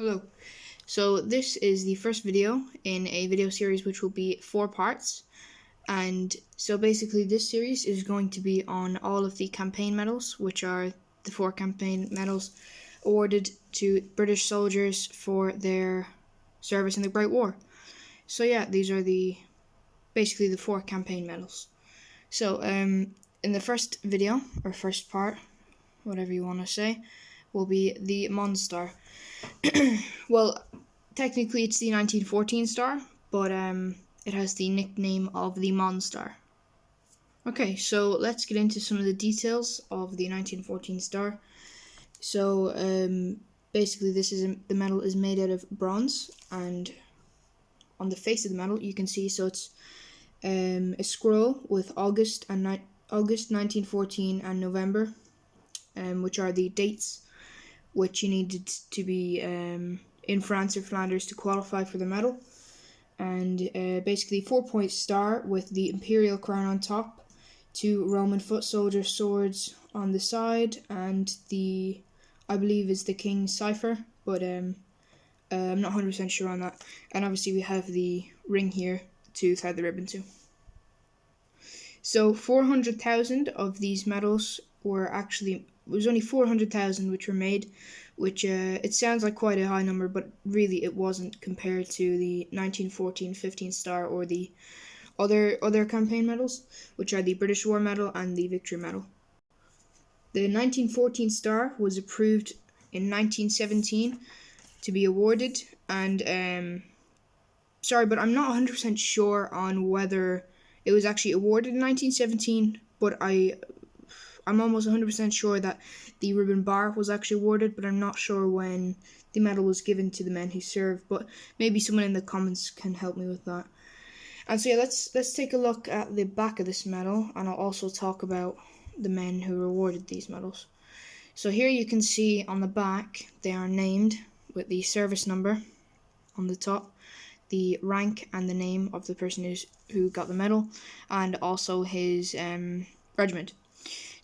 Hello. So this is the first video in a video series which will be 4 parts. And so basically this series is going to be on all of the campaign medals, which are the 4 campaign medals awarded to British soldiers for their service in the Great War. So yeah, these are basically the 4 campaign medals. So in the first video, or first part, whatever you want to say, will be the Mons Star. Well, technically it's the 1914 star, but it has the nickname of the Mons Star. Okay, so let's get into some of the details of the 1914 star. So basically the medal is made out of bronze, and on the face of the medal you can see, so it's a scroll with August 1914 and November, which are the dates which you needed to be in France or Flanders to qualify for the medal. And basically 4-point star with the imperial crown on top, 2 Roman foot soldier swords on the side, and I believe is the king's cipher, but I'm not 100% sure on that. And obviously we have the ring here to tie the ribbon to. So 400,000 of these medals were actually, it was only 400,000 which were made, which it sounds like quite a high number, but really it wasn't compared to the 1914 15 star or the other campaign medals, which are the British War Medal and the Victory Medal. The 1914 star was approved in 1917 to be awarded, and sorry, but I'm not 100% sure on whether it was actually awarded in 1917, but I'm almost 100% sure that the ribbon bar was actually awarded, but I'm not sure when the medal was given to the men who served, but maybe someone in the comments can help me with that. And so yeah, let's take a look at the back of this medal, and I'll also talk about the men who were awarded these medals. So here you can see on the back, they are named with the service number on the top, the rank and the name of the person who got the medal, and also his regiment.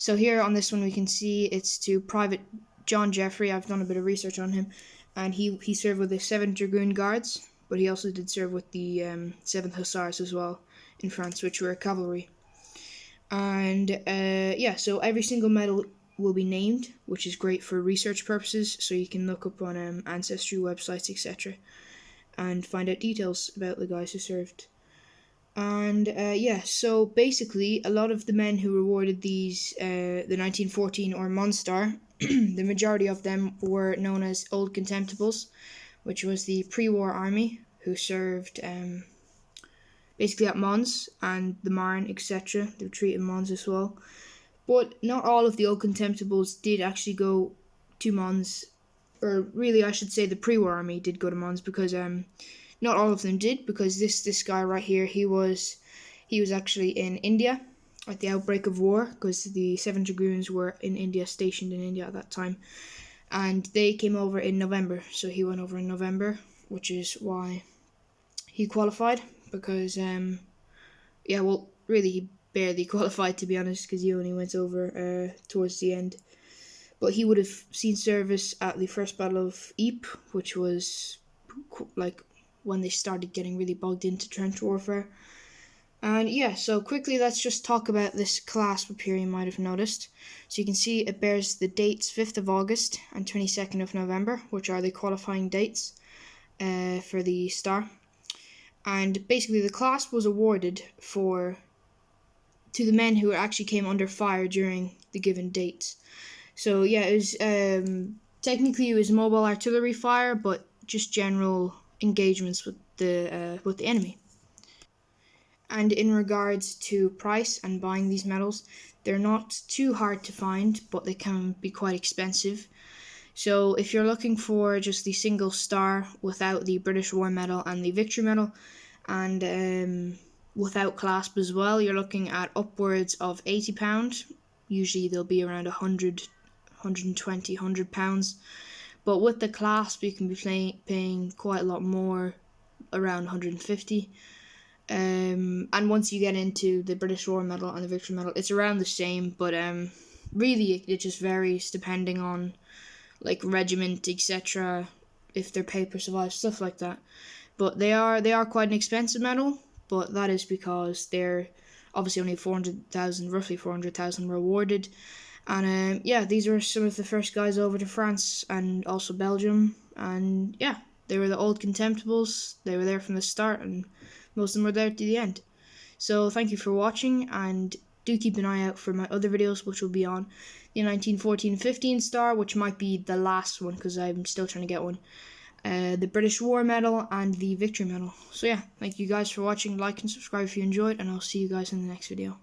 So here on this one we can see it's to Private John Jeffrey. I've done a bit of research on him, and he served with the 7th Dragoon Guards, but he also did serve with the 7th Hussars as well in France, which were cavalry. And yeah, so every single medal will be named, which is great for research purposes, so you can look up on ancestry websites, etc., and find out details about the guys who served. And yeah, so basically a lot of the men who were awarded these the 1914 or Mons Star, the majority of them were known as Old Contemptibles, which was the pre-war army who served basically at Mons and the Marne, etc. The retreat in Mons as well. But not all of the Old Contemptibles did actually go to Mons, or really I should say the pre-war army did go to Mons, because not all of them did, because this guy right here, he was actually in India at the outbreak of war, because the 7 Dragoons were in India, stationed in India at that time, and they came over in November, so he went over in November, which is why he qualified, because yeah, well, really he barely qualified, to be honest, because he only went over towards the end. But he would have seen service at the First Battle of Ypres, which was like when they started getting really bogged into trench warfare. And yeah, so quickly let's just talk about this clasp up here, you might have noticed. So you can see it bears the dates 5th of August and 22nd of November, which are the qualifying dates for the star. And basically the clasp was awarded to the men who actually came under fire during the given dates. So yeah, it was technically it was mobile artillery fire, but just general engagements with the enemy. And in regards to price and buying these medals, they're not too hard to find, but they can be quite expensive. So if you're looking for just the single star without the British War Medal and the Victory Medal, and without clasp as well, you're looking at upwards of £80. Usually they'll be around 100, 120, £100. But with the clasp, you can be paying quite a lot more, around 150. And once you get into the British War Medal and the Victory Medal, it's around the same, but really it just varies depending on like regiment, etc., if their paper survives, stuff like that. But they are quite an expensive medal, but that is because they're obviously only 400,000, roughly 400,000 were awarded. And yeah, these were some of the first guys over to France and also Belgium. And yeah, they were the old Contemptibles. They were there from the start, and most of them were there to the end. So thank you for watching, and do keep an eye out for my other videos, which will be on the 1914-15 star, which might be the last one because I'm still trying to get one. The British War Medal and the Victory Medal. So yeah, thank you guys for watching. Like and subscribe if you enjoyed, and I'll see you guys in the next video.